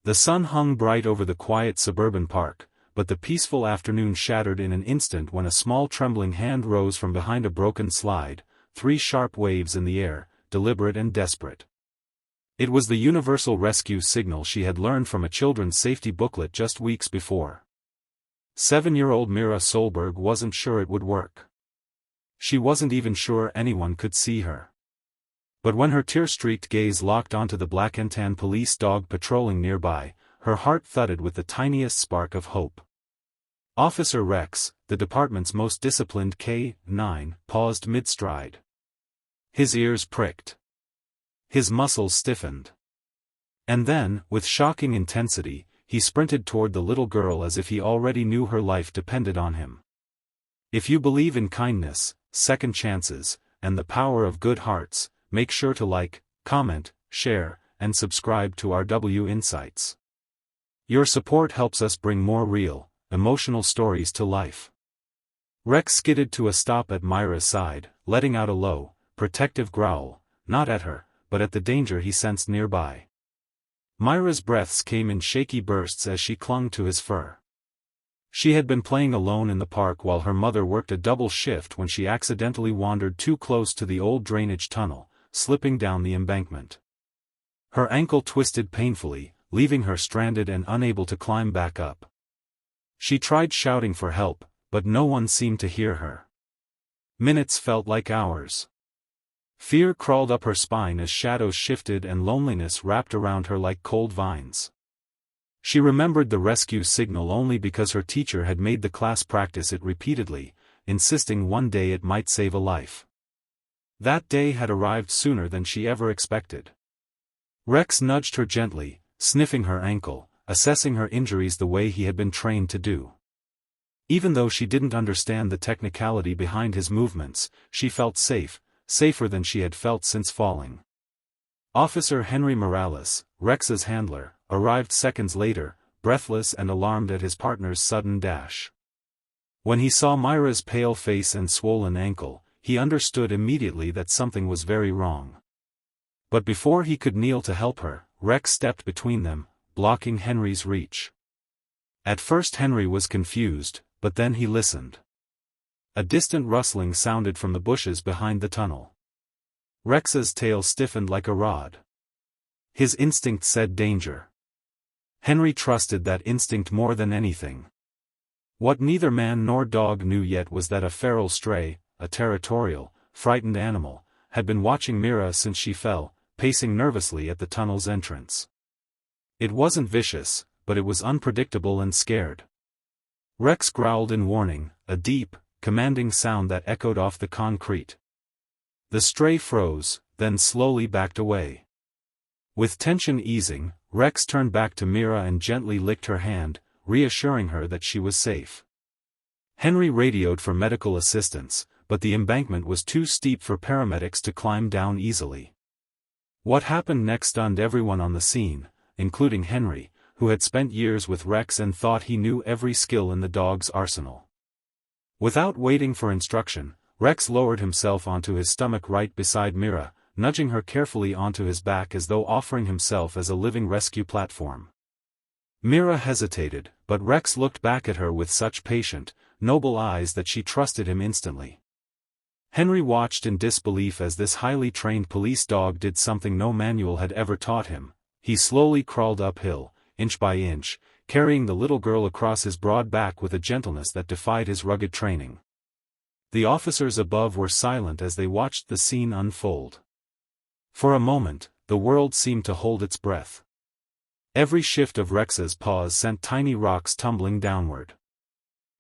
The sun hung bright over the quiet suburban park, but the peaceful afternoon shattered in an instant when a small trembling hand rose from behind a broken slide, 3 sharp waves in the air, deliberate and desperate. It was the universal rescue signal she had learned from a children's safety booklet just weeks before. 7-year-old Mira Solberg wasn't sure it would work. She wasn't even sure anyone could see her. But when her tear-streaked gaze locked onto the black and tan police dog patrolling nearby, her heart thudded with the tiniest spark of hope. Officer Rex, the department's most disciplined K-9, paused mid-stride. His ears pricked. His muscles stiffened. And then, with shocking intensity, he sprinted toward the little girl as if he already knew her life depended on him. If you believe in kindness, second chances, and the power of good hearts, make sure to like, comment, share, and subscribe to RW Insights. Your support helps us bring more real, emotional stories to life. Rex skidded to a stop at Myra's side, letting out a low, protective growl, not at her, but at the danger he sensed nearby. Myra's breaths came in shaky bursts as she clung to his fur. She had been playing alone in the park while her mother worked a double shift when she accidentally wandered too close to the old drainage tunnel, slipping down the embankment. Her ankle twisted painfully, leaving her stranded and unable to climb back up. She tried shouting for help, but no one seemed to hear her. Minutes felt like hours. Fear crawled up her spine as shadows shifted and loneliness wrapped around her like cold vines. She remembered the rescue signal only because her teacher had made the class practice it repeatedly, insisting one day it might save a life. That day had arrived sooner than she ever expected. Rex nudged her gently, sniffing her ankle, assessing her injuries the way he had been trained to do. Even though she didn't understand the technicality behind his movements, she felt safe, safer than she had felt since falling. Officer Henry Morales, Rex's handler, arrived seconds later, breathless and alarmed at his partner's sudden dash. When he saw Myra's pale face and swollen ankle, he understood immediately that something was very wrong. But before he could kneel to help her, Rex stepped between them, blocking Henry's reach. At first Henry was confused, but then he listened. A distant rustling sounded from the bushes behind the tunnel. Rex's tail stiffened like a rod. His instinct said danger. Henry trusted that instinct more than anything. What neither man nor dog knew yet was that a feral stray, a territorial, frightened animal, had been watching Mira since she fell, pacing nervously at the tunnel's entrance. It wasn't vicious, but it was unpredictable and scared. Rex growled in warning, a deep, commanding sound that echoed off the concrete. The stray froze, then slowly backed away. With tension easing, Rex turned back to Mira and gently licked her hand, reassuring her that she was safe. Henry radioed for medical assistance, but the embankment was too steep for paramedics to climb down easily. What happened next stunned everyone on the scene, including Henry, who had spent years with Rex and thought he knew every skill in the dog's arsenal. Without waiting for instruction, Rex lowered himself onto his stomach right beside Mira, nudging her carefully onto his back as though offering himself as a living rescue platform. Mira hesitated, but Rex looked back at her with such patient, noble eyes that she trusted him instantly. Henry watched in disbelief as this highly trained police dog did something no manual had ever taught him. He slowly crawled uphill, inch by inch, carrying the little girl across his broad back with a gentleness that defied his rugged training. The officers above were silent as they watched the scene unfold. For a moment, the world seemed to hold its breath. Every shift of Rex's paws sent tiny rocks tumbling downward.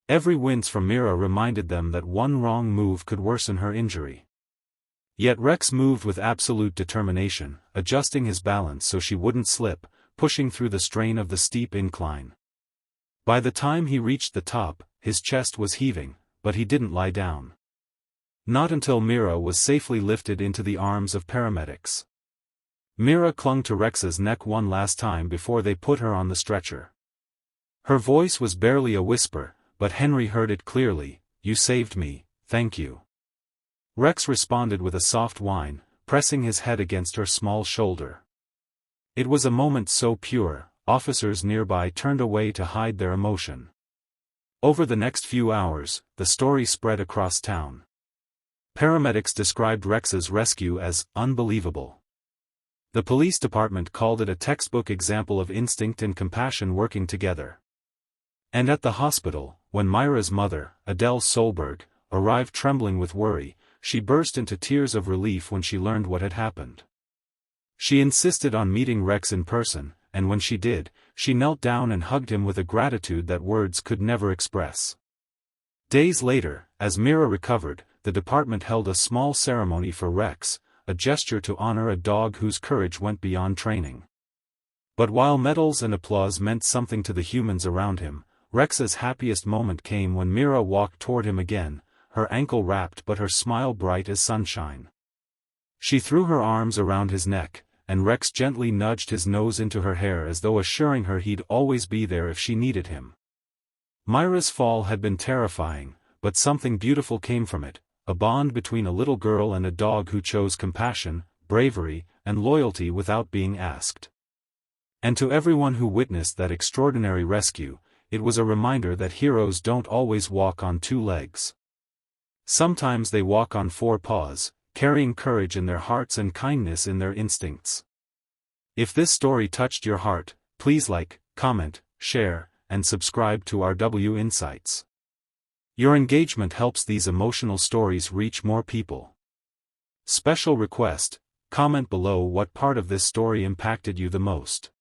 Every wince from Mira reminded them that one wrong move could worsen her injury. Yet Rex moved with absolute determination, adjusting his balance so she wouldn't slip, pushing through the strain of the steep incline. By the time he reached the top, his chest was heaving, but he didn't lie down. Not until Mira was safely lifted into the arms of paramedics. Mira clung to Rex's neck one last time before they put her on the stretcher. Her voice was barely a whisper, but Henry heard it clearly, "You saved me, thank you." Rex responded with a soft whine, pressing his head against her small shoulder. It was a moment so pure, officers nearby turned away to hide their emotion. Over the next few hours, the story spread across town. Paramedics described Rex's rescue as unbelievable. The police department called it a textbook example of instinct and compassion working together. And at the hospital, when Myra's mother, Adele Solberg, arrived trembling with worry, she burst into tears of relief when she learned what had happened. She insisted on meeting Rex in person, and when she did, she knelt down and hugged him with a gratitude that words could never express. Days later, as Myra recovered, the department held a small ceremony for Rex, a gesture to honor a dog whose courage went beyond training. But while medals and applause meant something to the humans around him, Rex's happiest moment came when Myra walked toward him again, her ankle wrapped but her smile bright as sunshine. She threw her arms around his neck, and Rex gently nudged his nose into her hair as though assuring her he'd always be there if she needed him. Myra's fall had been terrifying, but something beautiful came from it, a bond between a little girl and a dog who chose compassion, bravery, and loyalty without being asked. And to everyone who witnessed that extraordinary rescue, it was a reminder that heroes don't always walk on two legs. Sometimes they walk on four paws, carrying courage in their hearts and kindness in their instincts. If this story touched your heart, please like, comment, share, and subscribe to RW Insights. Your engagement helps these emotional stories reach more people. Special request: comment below what part of this story impacted you the most.